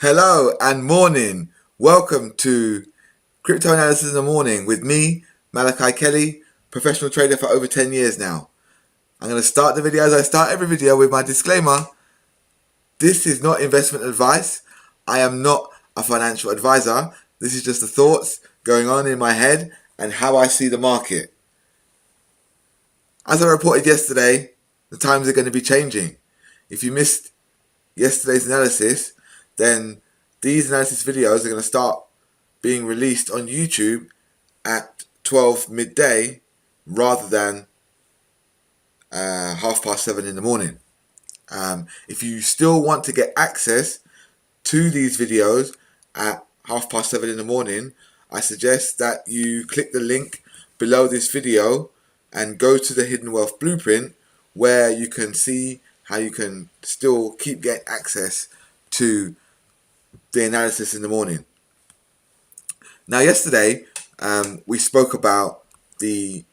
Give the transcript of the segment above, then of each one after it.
Hello and morning. Welcome to Crypto Analysis in the Morning with me, Malachi Kelly, professional trader for over 10 years now. I'm going to start the video as I start every video with my disclaimer. This is not investment advice. I am not a financial advisor. This is just the thoughts going on in my head and how I see the market. As I reported yesterday, the times are going to be changing. If you missed yesterday's analysis, then these analysis videos are going to start being released on YouTube at 12 midday rather than 7:30 in the morning. If you still want to get access to these videos at 7:30 in the morning, I suggest that you click the link below this video and go to the Hidden Wealth Blueprint, where you can see how you can still keep getting access to the analysis in the morning. Now, yesterday we spoke about the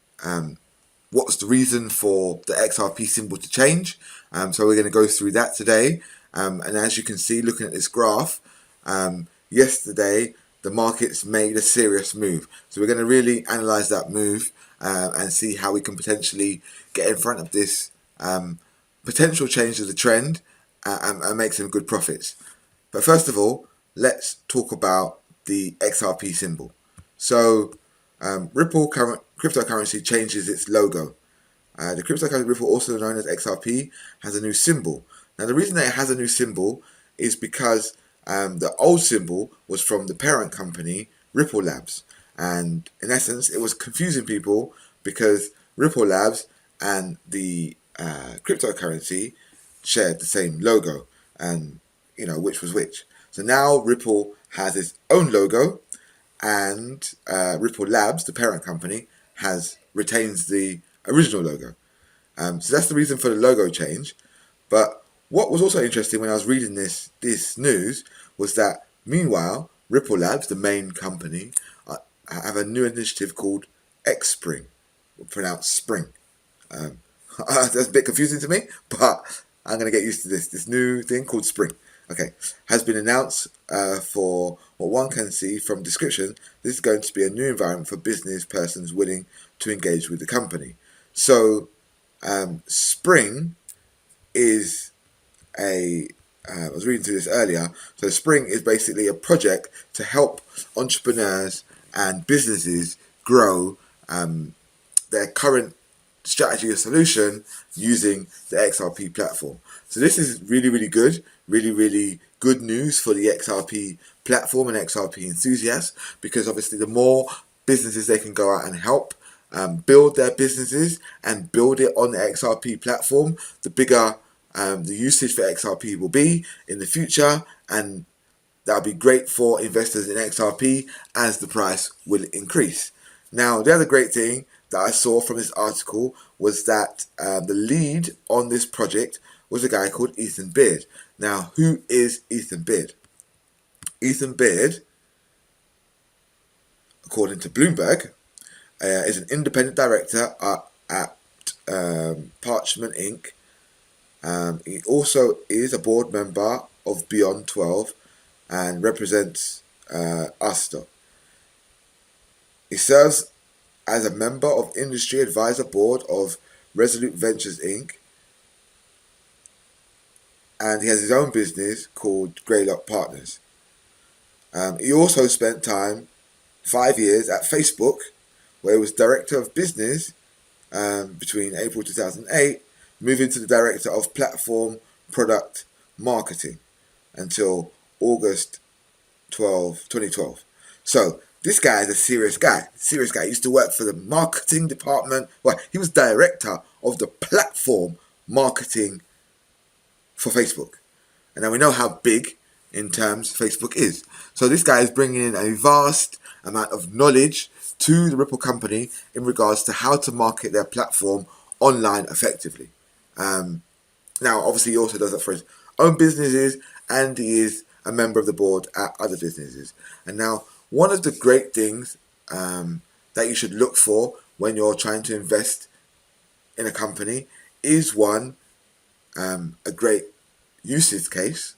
what's the reason for the XRP symbol to change. So we're going to go through that today. And as you can see, looking at this graph, yesterday the markets made a serious move. So we're going to really analyze that move and see how we can potentially get in front of this potential change of the trend and make some good profits. But first of all, let's talk about the XRP symbol. So Ripple cryptocurrency changes its logo. The cryptocurrency Ripple, also known as XRP, has a new symbol. Now, the reason that it has a new symbol is because the old symbol was from the parent company, Ripple Labs. And in essence, it was confusing people because Ripple Labs and the cryptocurrency shared the same logo, and which was which. So now Ripple has its own logo, and Ripple Labs, the parent company, retains the original logo. So that's the reason for the logo change. But what was also interesting when I was reading this news was that meanwhile, Ripple Labs, the main company, have a new initiative called Xspring, pronounced Spring. That's a bit confusing to me, but I'm going to get used to this new thing called Spring. Okay, has been announced for what one can see from description. This is going to be a new environment for business persons willing to engage with the company. So, Spring is I was reading through this earlier. So, Spring is basically a project to help entrepreneurs and businesses grow their current strategy or solution using the XRP platform. So this is really, really good, really good news for the XRP platform and XRP enthusiasts, because obviously the more businesses they can go out and help build their businesses and build it on the XRP platform, the bigger the usage for XRP will be in the future, and that'll be great for investors in XRP as the price will increase. Now, the other great thing that I saw from this article was that the lead on this project was a guy called Ethan Beard. Now, who is Ethan Beard? Ethan Beard, according to Bloomberg, is an independent director at Parchment Inc. He also is a board member of Beyond 12 and represents Ustock. He serves as a member of Industry Advisor Board of Resolute Ventures Inc. And he has his own business called Greylock Partners. He also spent 5 years at Facebook, where he was Director of Business between April 2008, moving to the Director of Platform Product Marketing until August 2012. So this guy is a serious guy. He used to work for the marketing department. Well, he was director of the platform marketing for Facebook. And now we know how big in terms Facebook is. So this guy is bringing in a vast amount of knowledge to the Ripple company in regards to how to market their platform online effectively. Now, obviously, he also does that for his own businesses, and he is a member of the board at other businesses. And now, one of the great things that you should look for when you're trying to invest in a company is a great usage case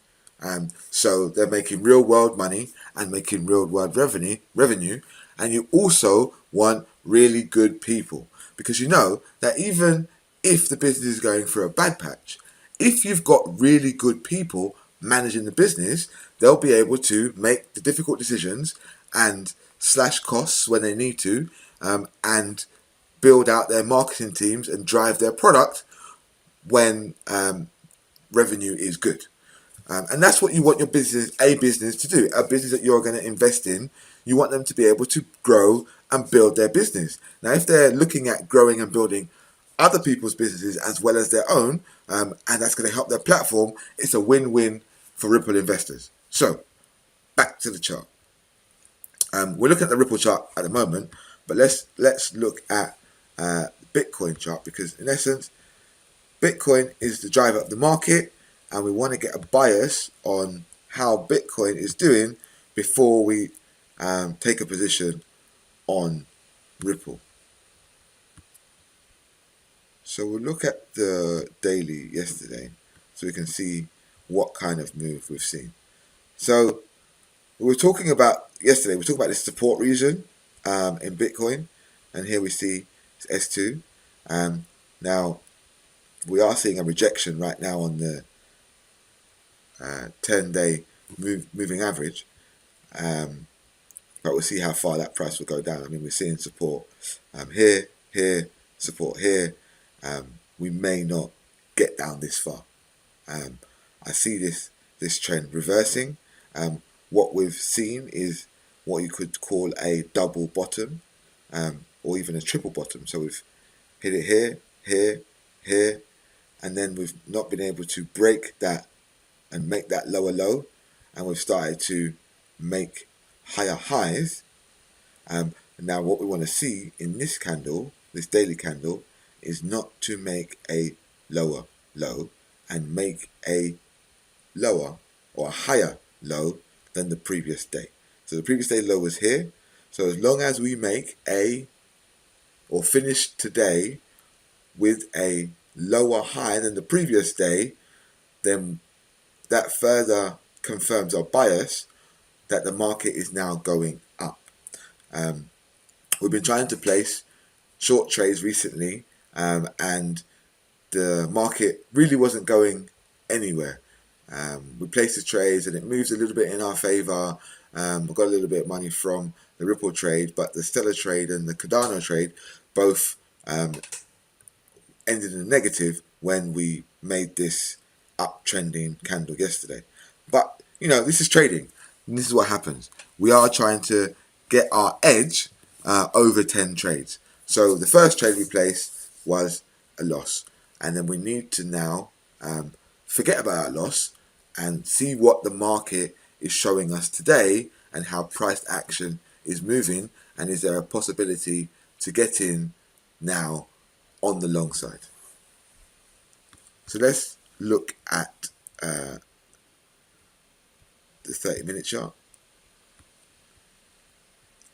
So they're making real world money and making real world revenue. And you also want really good people, because you know that even if the business is going through a bad patch, if you've got really good people managing the business, they'll be able to make the difficult decisions and slash costs when they need to, and build out their marketing teams and drive their product when revenue is good. And that's what you want your business to do. A business that you're going to invest in, you want them to be able to grow and build their business. Now, if they're looking at growing and building other people's businesses as well as their own, and that's going to help their platform, it's a win-win for Ripple investors. So, back to the chart. We're looking at the Ripple chart at the moment, but let's look at Bitcoin chart, because in essence, Bitcoin is the driver of the market, and we want to get a bias on how Bitcoin is doing before we take a position on Ripple. So we'll look at the daily yesterday so we can see what kind of move we've seen. So we were talking about yesterday, we were talking about this support region in Bitcoin, and here we see it's S2. Now, we are seeing a rejection right now on the 10-day moving average, but we'll see how far that price will go down. I mean, we're seeing support here, support here. We may not get down this far. I see this trend reversing. What we've seen is what you could call a double bottom, or even a triple bottom. So we've hit it here, and then we've not been able to break that and make that lower low, and we've started to make higher highs. Now what we want to see in this candle, this daily candle, is not to make a lower low and make a lower or a higher low than the previous day. So the previous day low was here. So as long as we make or finish today with a lower high than the previous day, then that further confirms our bias that the market is now going up. We've been trying to place short trades recently, and the market really wasn't going anywhere. We placed the trades and it moves a little bit in our favor. We got a little bit of money from the Ripple trade, but the Stellar trade and the Cardano trade both ended in a negative when we made this uptrending candle yesterday. But you know, this is trading, and this is what happens. We are trying to get our edge over 10 trades. So the first trade we placed was a loss, and then we need to now forget about our loss and see what the market is showing us today and how price action is moving, and is there a possibility to get in now on the long side. So let's look at the 30-minute chart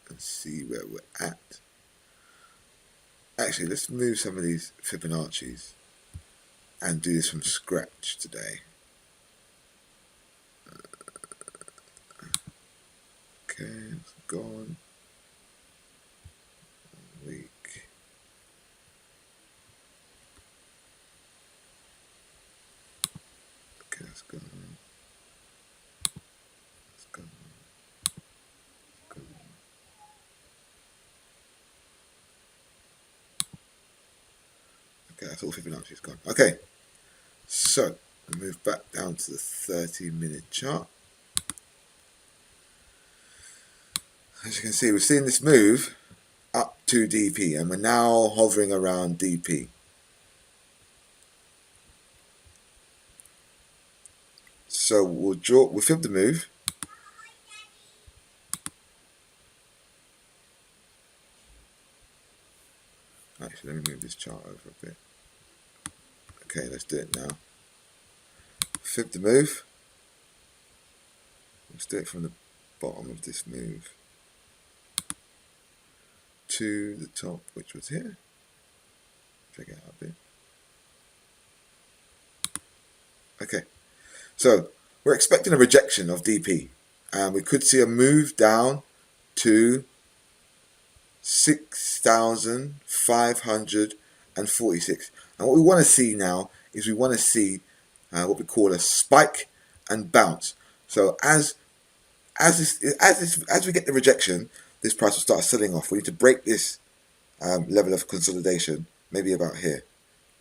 and see where we're at. Actually, let's move some of these Fibonacci's and do this from scratch today. Okay, it's gone. Week. Okay, that's gone. That's gone. Okay, that's all Fibonacci's gone. Okay, so we move back down to the 30-minute chart. As you can see, we've seen this move up to DP, and we're now hovering around DP. So we'll flip the move. Actually, let me move this chart over a bit. Okay, let's do it now. Flip the move. Let's do it from the bottom of this move to the top, which was here. Check it out a bit. Okay, so we're expecting a rejection of DP. We could see a move down to 6,546. And what we want to see now is we want to see what we call a spike and bounce. So as we get the rejection, this price will start selling off. We need to break this level of consolidation, maybe about here.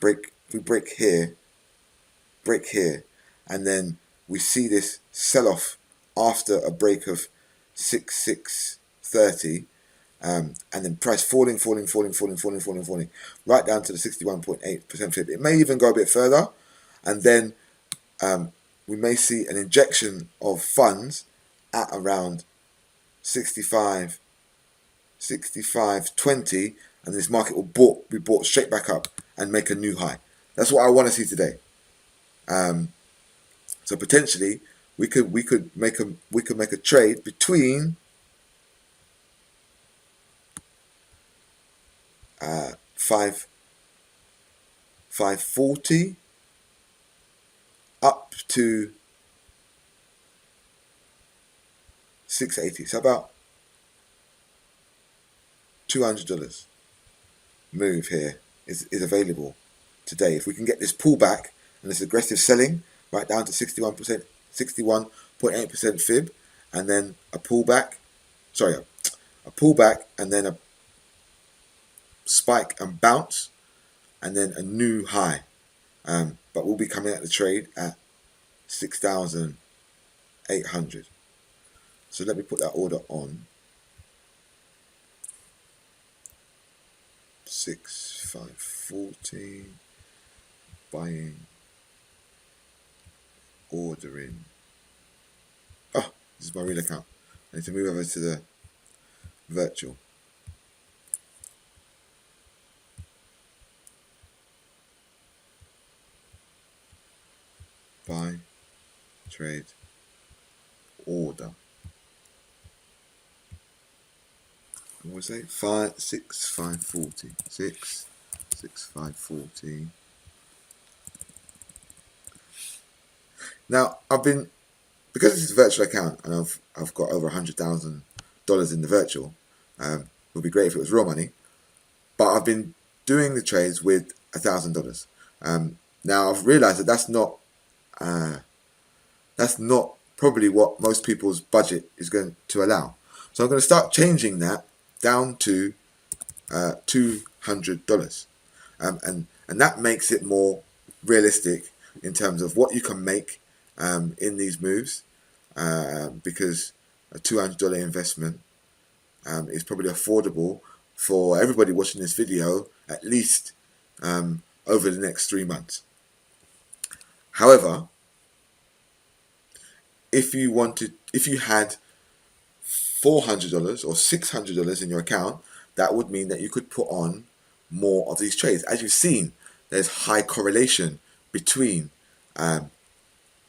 We break here, and then we see this sell off after a break of 6,630. And then price falling, right down to the 61.8% fib. It may even go a bit further, and then we may see an injection of funds at around 65.20, and this market will be bought straight back up and make a new high. That's what I want to see today. So potentially we could make a trade between 540 up to 680. So about $200 move here is available today. If we can get this pullback and this aggressive selling right down to 61.8% fib, and then a pullback and then a spike and bounce, and then a new high. But we'll be coming at the trade at 6,800. So let me put that order on. 6,540, buying, ordering. Oh, this is my real account. I need to move over to the virtual. Buy, trade, order. What was it? 6,540. 6,540. Now because this is a virtual account and I've got over $100,000 in the virtual. It would be great if it was real money, but I've been doing the trades with $1,000. Now I've realised that that's not probably what most people's budget is going to allow. So I'm going to start changing that down to $200, and that makes it more realistic in terms of what you can make in these moves, because a $200 investment is probably affordable for everybody watching this video, at least over the next 3 months. However, if you had $400 or $600 in your account, that would mean that you could put on more of these trades. As you've seen, there's high correlation between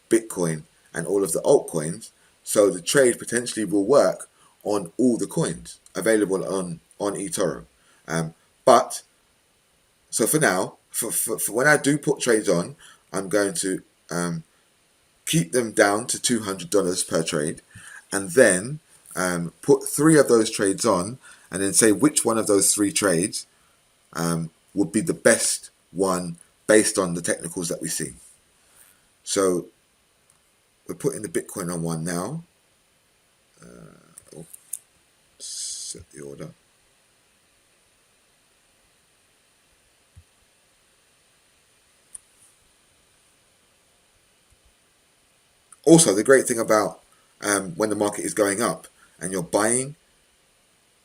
Bitcoin and all of the altcoins, so the trade potentially will work on all the coins available on eToro. But so for now, for when I do put trades on, I'm going to keep them down to $200 per trade, and then put 3 of those trades on, and then say which one of those 3 trades would be the best one based on the technicals that we see. So we're putting the Bitcoin on one now. Set the order. Also, the great thing about when the market is going up and you're buying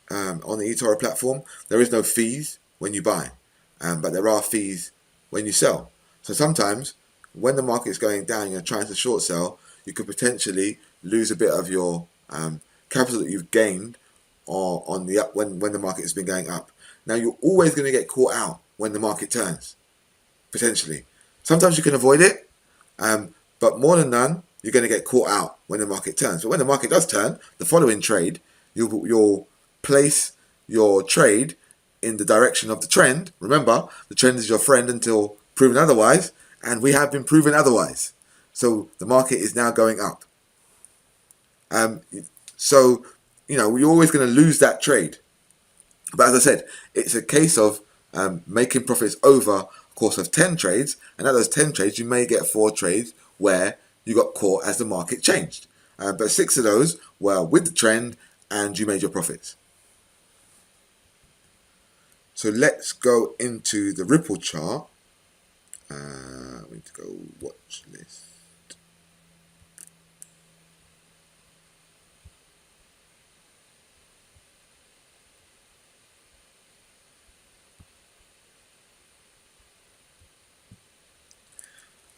on the eToro platform, there is no fees when you buy, but there are fees when you sell. So sometimes when the market is going down and you're trying to short sell, you could potentially lose a bit of your capital that you've gained on the up when the market has been going up. Now you're always going to get caught out when the market turns, potentially. Sometimes you can avoid it, but more than none, you're going to get caught out when the market turns. But when the market does turn, the following trade, you'll place your trade in the direction of the trend. Remember, the trend is your friend until proven otherwise, and we have been proven otherwise. So the market is now going up. So, you're always going to lose that trade. But as I said, it's a case of making profits over a course of 10 trades. And out of those 10 trades, you may get 4 trades where you got caught as the market changed. But 6 of those were with the trend and you made your profits. So let's go into the Ripple chart. We need to go watch list.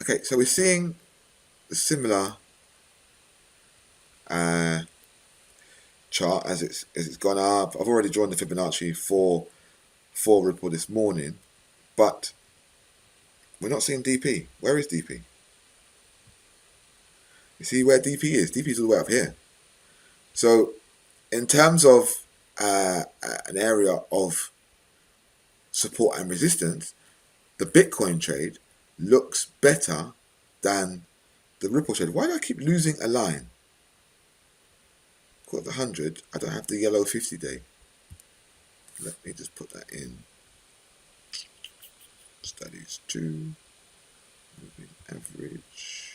Okay, so we're seeing a similar chart as it's gone up. I've already drawn the Fibonacci for Ripple this morning, but we're not seeing DP. Where is DP? You see where DP is? DP is all the way up here. So in terms of an area of support and resistance, the Bitcoin trade looks better than the Ripple trade. Why do I keep losing a line? Got the 100. I don't have the yellow 50 day. Let me just put that in. Studies 2. Moving average.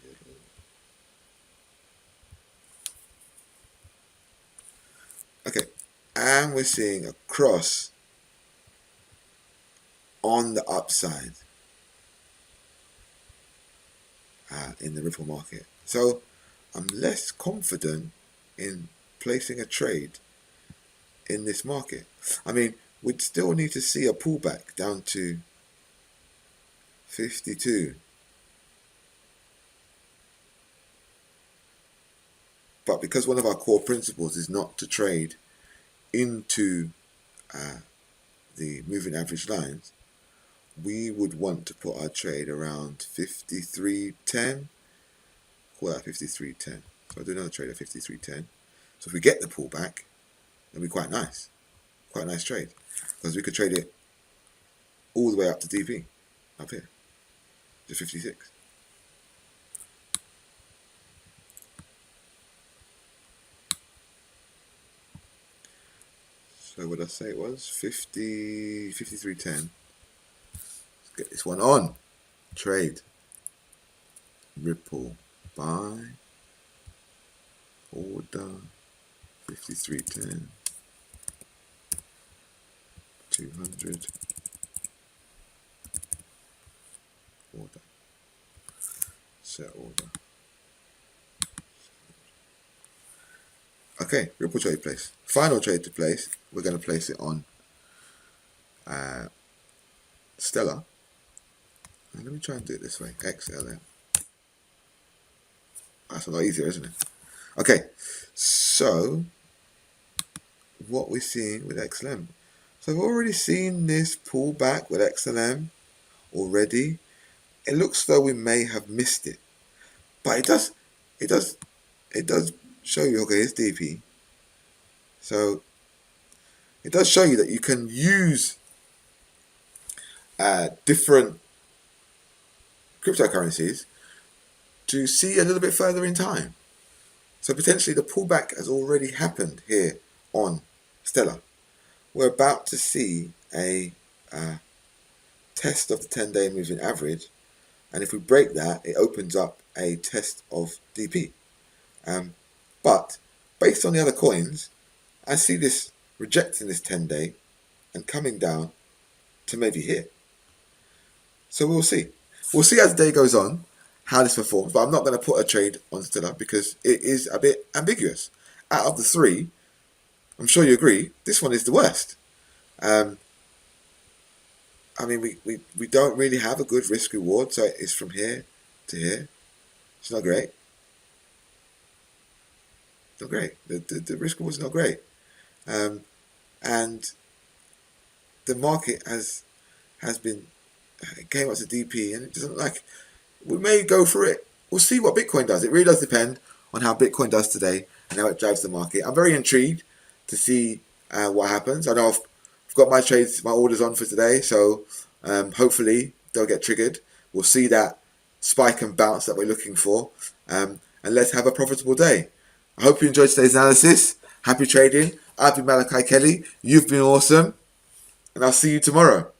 Yellow. Okay. And we're seeing a cross on the upside in the Ripple market. So I'm less confident in placing a trade in this market. I mean, we'd still need to see a pullback down to 52. But because one of our core principles is not to trade into the moving average lines, we would want to put our trade around 53.10. Call that 53.10. So I do another trade at 53.10. So if we get the pullback, it'll be quite nice. Quite a nice trade. Because we could trade it all the way up to DP. Up here. To 56. So what did I say it was? 53.10. Let's get this one on. Trade. Ripple. Buy. Order. 53.10. 200. Order. Set order. Okay, Ripple trade place. Final trade to place. We're going to place it on Stellar. And let me try and do it this way. XLM. That's a lot easier, isn't it? Okay, so what we're seeing with XLM. So I've already seen this pullback with XLM already. It looks though we may have missed it, but it does show you. Okay, it's DP. So it does show you that you can use different cryptocurrencies to see a little bit further in time. So potentially the pullback has already happened here on Stellar. We're about to see a test of the 10-day moving average, and if we break that, it opens up a test of DP. But based on the other coins, I see this rejecting this 10-day and coming down to maybe here. So we'll see. We'll see as the day goes on how this performs, but I'm not going to put a trade on Stellar because it is a bit ambiguous. Out of the three, I'm sure you agree, this one is the worst. I mean, we don't really have a good risk reward, so it's from here to here. It's not great. Not great. The risk reward is not great. And the market has been, it came up to DP and it doesn't like, we may go for it. We'll see what Bitcoin does. It really does depend on how Bitcoin does today and how it drives the market. I'm very intrigued to see what happens. I know I've got my trades, my orders on for today, so hopefully they'll get triggered. We'll see that spike and bounce that we're looking for. And let's have a profitable day. I hope you enjoyed today's analysis. Happy trading. I've been Malachi Kelly. You've been awesome. And I'll see you tomorrow.